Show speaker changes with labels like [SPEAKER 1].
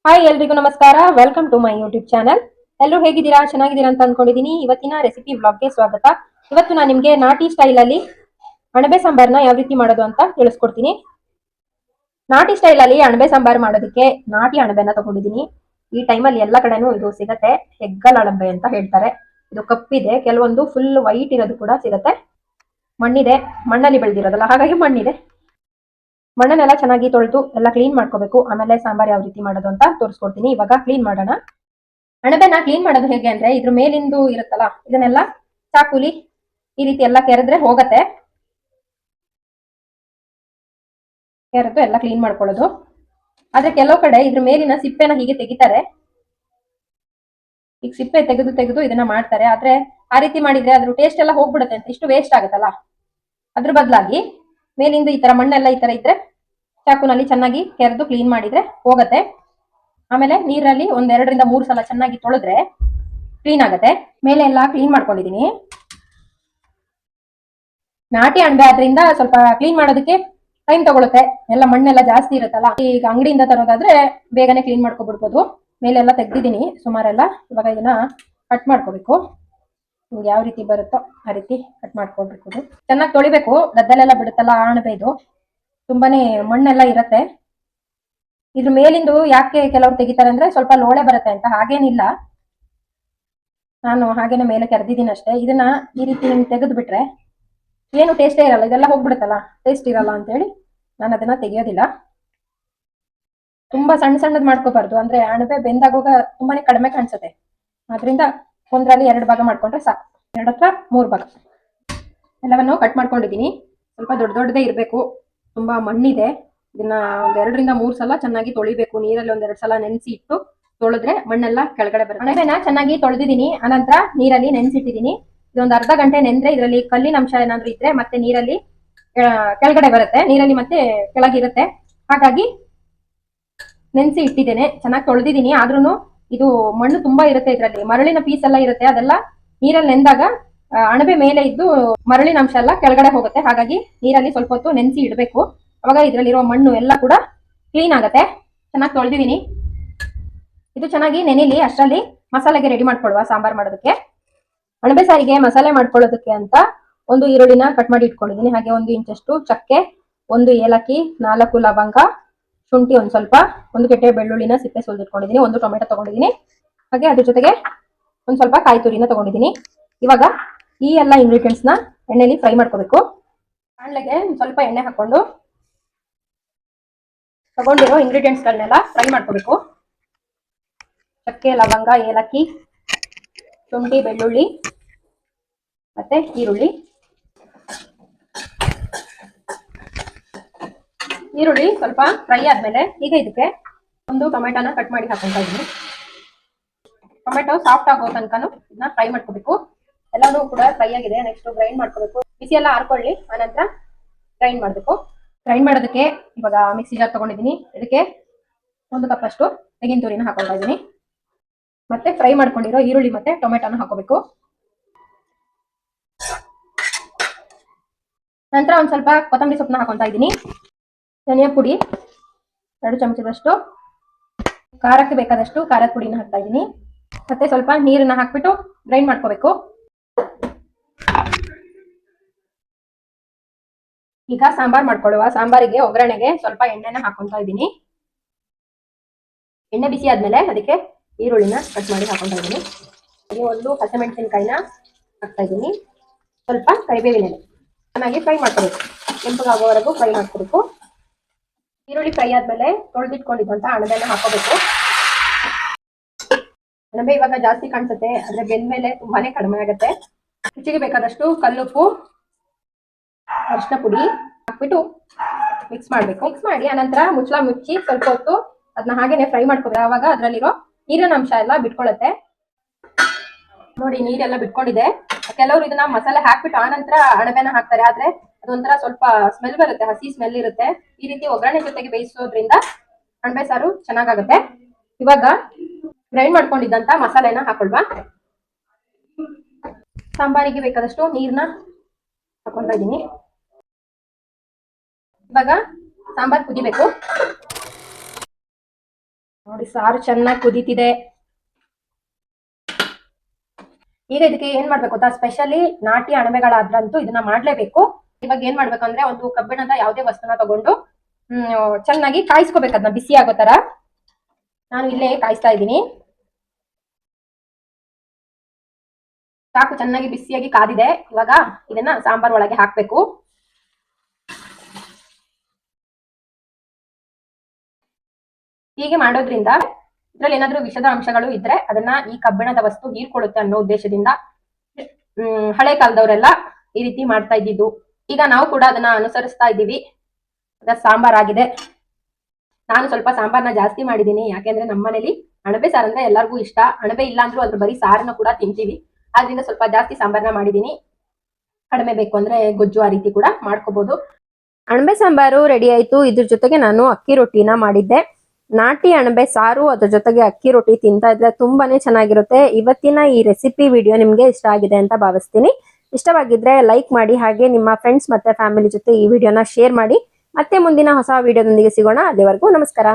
[SPEAKER 1] Hi ಎಲ್ರಿಗೂ ನಮಸ್ಕಾರ. Welcome to my YouTube channel. ಎಲ್ಲರೂ ಹೇಗಿದ್ದೀರಾ? ಚೆನ್ನಾಗಿದ್ದೀರಾ ಅಂತ ಅನ್ಕೊಂಡಿದ್ದೀನಿ. ಇವತ್ತಿನ ರೆಸಿಪಿ ವ್ಲಾಗ್ಗೆ ಸ್ವಾಗತ. ಇವತ್ತು ನಾನು ನಿಮಗೆ ನಾಟಿ ಸ್ಟೈಲ್ ಅಲ್ಲಿ ಅಣಬೆ ಸಾಂಬಾರ್ನ ಯಾವ ರೀತಿ ಮಾಡೋದು ಅಂತ ತಿಳಿಸ್ಕೊಡ್ತೀನಿ. ನಾಟಿ ಸ್ಟೈಲ್ ಅಲ್ಲಿ ಅಣಬೆ ಸಾಂಬಾರ್ ಮಾಡೋದಕ್ಕೆ ನಾಟಿ ಅಣಬೆನ ತಗೊಂಡಿದ್ದೀನಿ. ಈ ಟೈಮಲ್ಲಿ ಎಲ್ಲ ಕಡೆನೂ ಇದು ಸಿಗತ್ತೆ. ಹೆಗ್ಗಲ್ ಅಣಬೆ ಅಂತ ಹೇಳ್ತಾರೆ. ಇದು ಕಪ್ಪಿದೆ, ಕೆಲವೊಂದು ಫುಲ್ ವೈಟ್ ಇರೋದು ಕೂಡ ಸಿಗತ್ತೆ. ಮಣ್ಣಿದೆ, ಮಣ್ಣಲ್ಲಿ ಬೆಳೆದಿರೋದಲ್ಲ, ಹಾಗಾಗಿ ಮಣ್ಣಿದೆ. ಮಣ್ಣನ್ನೆಲ್ಲ ಚೆನ್ನಾಗಿ ತೊಳೆದು ಎಲ್ಲ ಕ್ಲೀನ್ ಮಾಡ್ಕೋಬೇಕು. ಆಮೇಲೆ ಸಾಂಬಾರ್ ಯಾವ ರೀತಿ ಮಾಡೋದು ಅಂತ ತೋರಿಸ್ಕೊಡ್ತೀನಿ. ಇವಾಗ ಕ್ಲೀನ್ ಮಾಡೋಣ. ಅಣಬೆನ ಕ್ಲೀನ್ ಮಾಡೋದು ಹೇಗೆ ಅಂದ್ರೆ, ಇದ್ರ ಮೇಲಿಂದು ಇರುತ್ತಲ್ಲ, ಇದನ್ನೆಲ್ಲ ಚಾಕುಲಿ ಈ ರೀತಿ ಎಲ್ಲ ಕೆರೆದ್ರೆ ಹೋಗತ್ತೆ. ಕೆರೆದು ಎಲ್ಲ ಕ್ಲೀನ್ ಮಾಡ್ಕೊಳ್ಳೋದು. ಆದ್ರೆ ಕೆಲವು ಕಡೆ ಇದ್ರ ಮೇಲಿನ ಸಿಪ್ಪೆನ ಹೀಗೆ ತೆಗಿತಾರೆ. ಈಗ ಸಿಪ್ಪೆ ತೆಗೆದು ತೆಗೆದು ಇದನ್ನ ಮಾಡ್ತಾರೆ. ಆದ್ರೆ ಆ ರೀತಿ ಮಾಡಿದ್ರೆ ಅದ್ರ ಟೇಸ್ಟ್ ಎಲ್ಲ ಹೋಗ್ಬಿಡುತ್ತೆ ಅಂತ, ಇಷ್ಟು ವೇಸ್ಟ್ ಆಗುತ್ತಲ್ಲ. ಅದ್ರ ಬದಲಾಗಿ ಮೇಲಿಂದ ಈ ತರ ಮಣ್ಣೆಲ್ಲ ಈ ತರ ಇದ್ರೆ ಚಾಕುನಲ್ಲಿ ಚೆನ್ನಾಗಿ ಕೆರೆದು ಕ್ಲೀನ್ ಮಾಡಿದ್ರೆ ಹೋಗತ್ತೆ. ಆಮೇಲೆ ನೀರಲ್ಲಿ ಒಂದ್ 2 ರಿಂದ 3 ಸಲ ಚೆನ್ನಾಗಿ ತೊಳೆದ್ರೆ ಕ್ಲೀನ್ ಆಗತ್ತೆ. ಮೇಲೆ ಎಲ್ಲ ಕ್ಲೀನ್ ಮಾಡ್ಕೊಂಡಿದೀನಿ. ನಾಟಿ ಅಣಬೆ ಆದ್ರಿಂದ ಸ್ವಲ್ಪ ಕ್ಲೀನ್ ಮಾಡೋದಕ್ಕೆ ಟೈಮ್ ತಗೊಳುತ್ತೆ. ಎಲ್ಲ ಮಣ್ಣೆಲ್ಲ ಜಾಸ್ತಿ ಇರುತ್ತಲ್ಲ. ಈಗ ಅಂಗಡಿಯಿಂದ ತರೋದಾದ್ರೆ ಬೇಗನೆ ಕ್ಲೀನ್ ಮಾಡ್ಕೊಬಿಡ್ಬೋದು. ಮೇಲೆ ಎಲ್ಲ ತೆಗ್ದಿದ್ದೀನಿ ಸುಮಾರೆಲ್ಲ. ಇವಾಗ ಇದನ್ನ ಕಟ್ ಮಾಡ್ಕೋಬೇಕು. ನಿಮ್ಗೆ ಯಾವ ರೀತಿ ಬರುತ್ತೋ ಆ ರೀತಿ ಕಟ್ ಮಾಡ್ಕೊಳ್ಬೇಕು. ಚೆನ್ನಾಗಿ ತೊಳಿಬೇಕು. ಗದ್ದಲೆಲ್ಲ ಬಿಡುತ್ತಲ್ಲ ಅಣಬೆ, ಇದು ತುಂಬಾನೇ ಮಣ್ಣೆಲ್ಲ ಇರತ್ತೆ. ಇದ್ರ ಮೇಲಿಂದು ಯಾಕೆ ಕೆಲವ್ರು ತೆಗಿತಾರೆ ಅಂದ್ರೆ ಸ್ವಲ್ಪ ಲೋಳೆ ಬರುತ್ತೆ ಅಂತ. ಹಾಗೇನಿಲ್ಲ, ನಾನು ಹಾಗೇನೆ ಮೇಲೆ ಕೆರೆದಿದ್ದೀನಿ ಅಷ್ಟೇ. ಇದನ್ನ ಈ ರೀತಿ ನಿಮ್ಗೆ ತೆಗೆದು ಬಿಟ್ರೆ ಏನು ಟೇಸ್ಟೇ ಇರಲ್ಲ, ಇದೆಲ್ಲ ಹೋಗ್ಬಿಡುತ್ತಲ್ಲ, ಟೇಸ್ಟ್ ಇರಲ್ಲ ಅಂತ ಹೇಳಿ ನಾನು ಅದನ್ನ ತೆಗಿಯೋದಿಲ್ಲ. ತುಂಬಾ ಸಣ್ಣ ಸಣ್ಣದ್ ಮಾಡ್ಕೋಬಾರ್ದು, ಅಂದ್ರೆ ಅಣಬೆ ಬೆಂದಾಗೋಗ ತುಂಬಾನೇ ಕಡಿಮೆ ಕಾಣಿಸುತ್ತೆ. ಆದ್ರಿಂದ ಒಂದ್ರಲ್ಲಿ 2 ಭಾಗ ಮಾಡ್ಕೊಂಡ್ರೆ ಸಾಕು, 2 ಅಥವಾ 3 ಭಾಗ. ಎಲ್ಲವನ್ನು ಕಟ್ ಮಾಡ್ಕೊಂಡಿದ್ದೀನಿ. ಸ್ವಲ್ಪ ದೊಡ್ಡ ದೊಡ್ಡದೇ ಇರಬೇಕು. ತುಂಬಾ ಮಣ್ಣಿದೆ. ಇದನ್ನ 2 ರಿಂದ 3 ಸಲ ಚೆನ್ನಾಗಿ ತೊಳಿಬೇಕು. ನೀರಲ್ಲಿ 1-2 ಸಲ ನೆನೆಸಿ ಇಟ್ಟು ತೊಳೆದ್ರೆ ಮಣ್ಣೆಲ್ಲ ಕೆಳಗಡೆ ಬರುತ್ತೆ. ಅಣಬೆನ ಚೆನ್ನಾಗಿ ತೊಳೆದಿದ್ದೀನಿ. ಅನಂತರ ನೀರಲ್ಲಿ ನೆನೆಸಿಟ್ಟಿದ್ದೀನಿ. ಇದೊಂದು ಅರ್ಧ ಗಂಟೆ ನೆಂದ್ರೆ ಇದರಲ್ಲಿ ಕಲ್ಲಿನ ಅಂಶ ಏನಾದ್ರು ಇದ್ರೆ ಮತ್ತೆ ನೀರಲ್ಲಿ ಕೆಳಗಡೆ ಬರುತ್ತೆ, ನೀರಲ್ಲಿ ಮತ್ತೆ ಕೆಳಗಿರುತ್ತೆ. ಹಾಗಾಗಿ ನೆನೆಸಿ ಇಟ್ಟಿದ್ದೇನೆ. ಚೆನ್ನಾಗಿ ತೊಳೆದಿದ್ದೀನಿ. ಆದ್ರೂ ಇದು ಮಣ್ಣು ತುಂಬಾ ಇರುತ್ತೆ ಇದರಲ್ಲಿ. ಮರಳಿನ ಪೀಸ್ ಎಲ್ಲ ಇರುತ್ತೆ, ಅದೆಲ್ಲ ನೀರಲ್ಲಿ ನೆಂದಾಗ ಅಣಬೆ ಮೇಲೆ ಇದ್ದು ಮರಳಿನ ಅಂಶ ಎಲ್ಲ ಕೆಳಗಡೆ ಹೋಗುತ್ತೆ. ಹಾಗಾಗಿ ನೀರಲ್ಲಿ ಸ್ವಲ್ಪ ಹೊತ್ತು ನೆನೆಸಿ ಇಡಬೇಕು. ಅವಾಗ ಇದರಲ್ಲಿರೋ ಮಣ್ಣು ಎಲ್ಲ ಕೂಡ ಕ್ಲೀನ್ ಆಗತ್ತೆ. ಚೆನ್ನಾಗಿ ತೊಳೆದಿದ್ದೀನಿ. ಇದು ಚೆನ್ನಾಗಿ ನೆನೆಲಿ. ಅಷ್ಟರಲ್ಲಿ ಮಸಾಲೆಗೆ ರೆಡಿ ಮಾಡ್ಕೊಳ್ಳುವ ಸಾಂಬಾರ್ ಮಾಡೋದಕ್ಕೆ. ಅಣಬೆ ಸಾರಿಗೆ ಮಸಾಲೆ ಮಾಡ್ಕೊಳ್ಳೋದಕ್ಕೆ ಅಂತ ಒಂದು ಈರುಳ್ಳಿನ ಕಟ್ ಮಾಡಿ ಇಟ್ಕೊಂಡಿದ್ದೀನಿ. ಹಾಗೆ 1 ಇಂಚಷ್ಟು ಚಕ್ಕೆ, 1 ಏಲಕ್ಕಿ, 4 ಲವಂಗ, ಶುಂಠಿ ಒಂದ್ ಸ್ವಲ್ಪ, 1 ಗೆಡ್ಡೆ ಬೆಳ್ಳುಳ್ಳಿನ ಸಿಪ್ಪೆ ಸುಲಿದಿಟ್ಕೊಂಡಿದ್ದೀನಿ, 1 ಟೊಮೆಟೊ ತಗೊಂಡಿದ್ದೀನಿ. ಹಾಗೆ ಅದ್ರ ಜೊತೆಗೆ ಒಂದ್ ಸ್ವಲ್ಪ ಕಾಯಿ ತುರಿನ ತಗೊಂಡಿದ್ದೀನಿ. ಇವಾಗ ಈ ಎಲ್ಲ ಇಂಗ್ರೀಡಿಯೆಂಟ್ಸ್ ನ ಎಣ್ಣೆಲಿ ಫ್ರೈ ಮಾಡ್ಕೋಬೇಕು. ಬಾಣಲೆಗೆ ಸ್ವಲ್ಪ ಎಣ್ಣೆ ಹಾಕೊಂಡು ತಗೊಂಡಿರೋ ಇಂಗ್ರೀಡಿಯೆಂಟ್ಸ್ ಗಳನ್ನೆಲ್ಲ ಫ್ರೈ ಮಾಡ್ಕೋಬೇಕು. ಚಕ್ಕೆ, ಲವಂಗ, ಏಲಕ್ಕಿ, ಶುಂಠಿ, ಬೆಳ್ಳುಳ್ಳಿ ಮತ್ತೆ ಈರುಳ್ಳಿ. ಈರುಳ್ಳಿ ಸ್ವಲ್ಪ ಫ್ರೈ ಆದ್ಮೇಲೆ ಈಗ ಇದಕ್ಕೆ 1 ಟೊಮೆಟೊನ ಕಟ್ ಮಾಡಿ ಹಾಕೊಂತಾ ಇದ್ದೀನಿ. ಟೊಮೆಟೊ ಸಾಫ್ಟ್ ಆಗೋ ತನಕನೂ ಇದನ್ನ ಫ್ರೈ ಮಾಡ್ಕೋಬೇಕು. ಎಲ್ಲಾನು ಕೂಡ ಫ್ರೈ ಆಗಿದೆ. ನೆಕ್ಸ್ಟ್ ಗ್ರೈಂಡ್ ಮಾಡ್ಕೋಬೇಕು. ಬಿಸಿ ಎಲ್ಲ ಹಾರ್ಕೊಳ್ಳಿ, ಆನಂತರ ಗ್ರೈಂಡ್ ಮಾಡಬೇಕು. ಗ್ರೈಂಡ್ ಮಾಡೋದಕ್ಕೆ ಇವಾಗ ಮಿಕ್ಸಿ ಜಾರ್ ತಗೊಂಡಿದ್ದೀನಿ. ಇದಕ್ಕೆ 1 ಕಪ್ ಅಷ್ಟು ತೆಂಗಿನ ತುರಿನ ಹಾಕೊಳ್ತಾ ಇದ್ದೀನಿ. ಮತ್ತೆ ಫ್ರೈ ಮಾಡ್ಕೊಂಡಿರೋ ಈರುಳ್ಳಿ ಮತ್ತೆ ಟೊಮೆಟೊನ ಹಾಕೋಬೇಕು. ನಂತರ ಒಂದ್ ಸ್ವಲ್ಪ ಕೊತ್ತಂಬರಿ ಸೊಪ್ಪನ್ನ ಹಾಕೊಂತಾ ಇದ್ದೀನಿ. ಧನಿಯಾ ಪುಡಿ 2 ಚಮಚದಷ್ಟು, ಖಾರಕ್ಕೆ ಬೇಕಾದಷ್ಟು ಖಾರದ ಪುಡಿನ ಹಾಕ್ತಾ ಇದ್ದೀನಿ. ಮತ್ತೆ ಸ್ವಲ್ಪ ನೀರನ್ನ ಹಾಕ್ಬಿಟ್ಟು ಗ್ರೈಂಡ್ ಮಾಡ್ಕೋಬೇಕು. ಈಗ ಸಾಂಬಾರ್ ಮಾಡ್ಕೊಳ್ಳುವ. ಸಾಂಬಾರಿಗೆ ಒಗ್ಗರಣೆಗೆ ಸ್ವಲ್ಪ ಎಣ್ಣೆನ ಹಾಕೊಂತಾ ಇದ್ದೀನಿ. ಎಣ್ಣೆ ಬಿಸಿ ಆದ್ಮೇಲೆ ಅದಕ್ಕೆ ಈರುಳ್ಳಿನ ಕಟ್ ಮಾಡಿ ಹಾಕೊಂತಾ ಇದ್ದೀನಿ. ಹಾಗೆ 1 ಹಸಿಮೆಣಸಿನಕಾಯಿನ ಹಾಕ್ತಾ ಇದ್ದೀನಿ. ಸ್ವಲ್ಪ ಕರಿಬೇವಿನ ಎಲೆ ಚೆನ್ನಾಗಿ ಫ್ರೈ ಮಾಡ್ಕೋಬೇಕು. ಕೆಂಪಗಾಗೋವರೆಗೂ ಫ್ರೈ ಮಾಡ್ಕೋಬೇಕು. ಈರುಳ್ಳಿ ಫ್ರೈ ಆದ್ಮೇಲೆ ತೊಳೆದಿಟ್ಕೊಂಡಿದ್ದಂತ ಅಣಬೆನ ಹಾಕೋಬೇಕು. ಅಣಬೆ ಇವಾಗ ಜಾಸ್ತಿ ಕಾಣಿಸುತ್ತೆ, ಆದ್ರೆ ಬೆಂದ್ಮೇಲೆ ತುಂಬಾನೇ ಕಡಿಮೆ ಆಗುತ್ತೆ. ರುಚಿಗೆ ಬೇಕಾದಷ್ಟು ಕಲ್ಲುಪ್ಪು, ಅರಿಶಿನ ಪುಡಿ ಹಾಕ್ಬಿಟ್ಟು ಮಿಕ್ಸ್ ಮಾಡ್ಬೇಕು. ಮಿಕ್ಸ್ ಮಾಡಿ ಅನಂತರ ಮುಚ್ಚಳ ಮುಚ್ಚಿ ಸ್ವಲ್ಪ ಹೊತ್ತು ಅದನ್ನ ಹಾಗೇನೆ ಫ್ರೈ ಮಾಡ್ಕೋಬೇಕು. ಆವಾಗ ಅದ್ರಲ್ಲಿರೋ ನೀರಿನ ಅಂಶ ಎಲ್ಲ ಬಿಟ್ಕೊಳ್ಳುತ್ತೆ. ನೋಡಿ, ನೀರೆಲ್ಲ ಬಿಟ್ಕೊಂಡಿದೆ. ಕೆಲವರು ಇದನ್ನ ಮಸಾಲೆ ಹಾಕ್ಬಿಟ್ಟು ಆನಂತರ ಅಣಬೆನ ಹಾಕ್ತಾರೆ, ಆದ್ರೆ ಅದೊಂಥರ ಸ್ವಲ್ಪ ಸ್ಮೆಲ್ ಬರುತ್ತೆ, ಹಸಿ ಸ್ಮೆಲ್ ಇರುತ್ತೆ. ಈ ರೀತಿ ಒಗ್ಗರಣೆ ಜೊತೆಗೆ ಬೇಯಿಸೋದ್ರಿಂದ ಅಣಬೆ ಸಾರು ಚೆನ್ನಾಗಾಗುತ್ತೆ. ಇವಾಗ ಗ್ರೈಂಡ್ ಮಾಡ್ಕೊಂಡಿದ್ದಂತ ಮಸಾಲೆನ ಹಾಕೊಳ್ವಾ. ಸಾಂಬಾರಿಗೆ ಬೇಕಾದಷ್ಟು ನೀರ್ನ ಹಾಕೊಳ್ತಾ ಇದ್ದೀನಿ. ಇವಾಗ ಸಾಂಬಾರ್ ಕುದಿಬೇಕು. ನೋಡಿ ಸಾರು ಚೆನ್ನಾಗಿ ಕುದೀತಿದೆ. ಈಗ ಇದಕ್ಕೆ ಏನ್ ಮಾಡ್ಬೇಕು ಗೊತ್ತಾ, ಸ್ಪೆಷಲಿ ನಾಟಿ ಅಣಬೆಗಳಾದ್ರಂತೂ ಇದನ್ನ ಮಾಡ್ಲೇಬೇಕು. ಇವಾಗ ಏನ್ ಮಾಡ್ಬೇಕಂದ್ರೆ ಒಂದು ಕಬ್ಬಿಣದ ಯಾವುದೇ ವಸ್ತುನ ತಗೊಂಡು ಚೆನ್ನಾಗಿ ಕಾಯಿಸ್ಕೋಬೇಕು, ಅದನ್ನ ಬಿಸಿ ಆಗೋ ತರ. ನಾನು ಇಲ್ಲೇ ಕಾಯಿಸ್ತಾ ಇದ್ದೀನಿ. ಸಾಕು, ಚೆನ್ನಾಗಿ ಬಿಸಿಯಾಗಿ ಕಾದಿದೆ. ಇವಾಗ ಇದನ್ನ ಸಾಂಬಾರ್ ಒಳಗೆ ಹಾಕ್ಬೇಕು. ಹೀಗೆ ಮಾಡೋದ್ರಿಂದ ಇದ್ರಲ್ಲಿ ಏನಾದ್ರೂ ವಿಷದ ಅಂಶಗಳು ಇದ್ರೆ ಅದನ್ನ ಈ ಕಬ್ಬಿಣದ ವಸ್ತು ಹೀರ್ಕೊಳ್ಳುತ್ತೆ ಅನ್ನೋ ಉದ್ದೇಶದಿಂದ ಹಳೆ ಕಾಲದವರೆಲ್ಲ ಈ ರೀತಿ ಮಾಡ್ತಾ ಇದ್ದಿದ್ದು. ಈಗ ನಾವು ಕೂಡ ಅದನ್ನ ಅನುಸರಿಸ್ತಾ ಇದ್ದೀವಿ. ಸಾಂಬಾರ್ ಆಗಿದೆ. ನಾನು ಸ್ವಲ್ಪ ಸಾಂಬಾರ್ನ ಜಾಸ್ತಿ ಮಾಡಿದ್ದೀನಿ, ಯಾಕೆಂದ್ರೆ ನಮ್ಮ ಮನೇಲಿ ಅಣಬೆ ಸಾರು ಅಂದ್ರೆ ಎಲ್ಲರಿಗೂ ಇಷ್ಟ. ಅಣಬೆ ಇಲ್ಲ ಅಂದ್ರೂ ಅದ್ರ ಬರೀ ಸಾರನ್ನ ಕೂಡ ತಿಂತೀವಿ. ಆದ್ರಿಂದ ಸ್ವಲ್ಪ ಜಾಸ್ತಿ ಸಾಂಬಾರ್ನ ಮಾಡಿದ್ದೀನಿ. ಕಡಿಮೆ ಬೇಕು ಅಂದ್ರೆ ಗೊಜ್ಜು ಆ ರೀತಿ ಕೂಡ ಮಾಡ್ಕೋಬಹುದು. ಅಣಬೆ ಸಾಂಬಾರು ರೆಡಿ ಆಯ್ತು. ಇದ್ರ ಜೊತೆಗೆ ನಾನು ಅಕ್ಕಿ ರೊಟ್ಟಿನ ಮಾಡಿದ್ದೆ. ನಾಟಿ ಅಣಬೆ ಸಾರು ಅದ್ರ ಜೊತೆಗೆ ಅಕ್ಕಿ ರೊಟ್ಟಿ ತಿಂತಾ ಇದ್ರೆ ತುಂಬಾನೇ ಚೆನ್ನಾಗಿರುತ್ತೆ. ಇವತ್ತಿನ ಈ ರೆಸಿಪಿ ವಿಡಿಯೋ ನಿಮ್ಗೆ ಇಷ್ಟ ಆಗಿದೆ ಅಂತ ಭಾವಿಸ್ತೀನಿ. ಇಷ್ಟವಾಗಿದ್ರೆ ಲೈಕ್ ಮಾಡಿ, ಹಾಗೆ ನಿಮ್ಮ ಫ್ರೆಂಡ್ಸ್ ಮತ್ತೆ ಫ್ಯಾಮಿಲಿ ಜೊತೆ ಈ ವಿಡಿಯೋನ ಶೇರ್ ಮಾಡಿ. ಮತ್ತೆ ಮುಂದಿನ ಹೊಸ ವಿಡಿಯೋದೊಂದಿಗೆ ಸಿಗೋಣ. ಅಲ್ಲಿವರೆಗೂ ನಮಸ್ಕಾರ.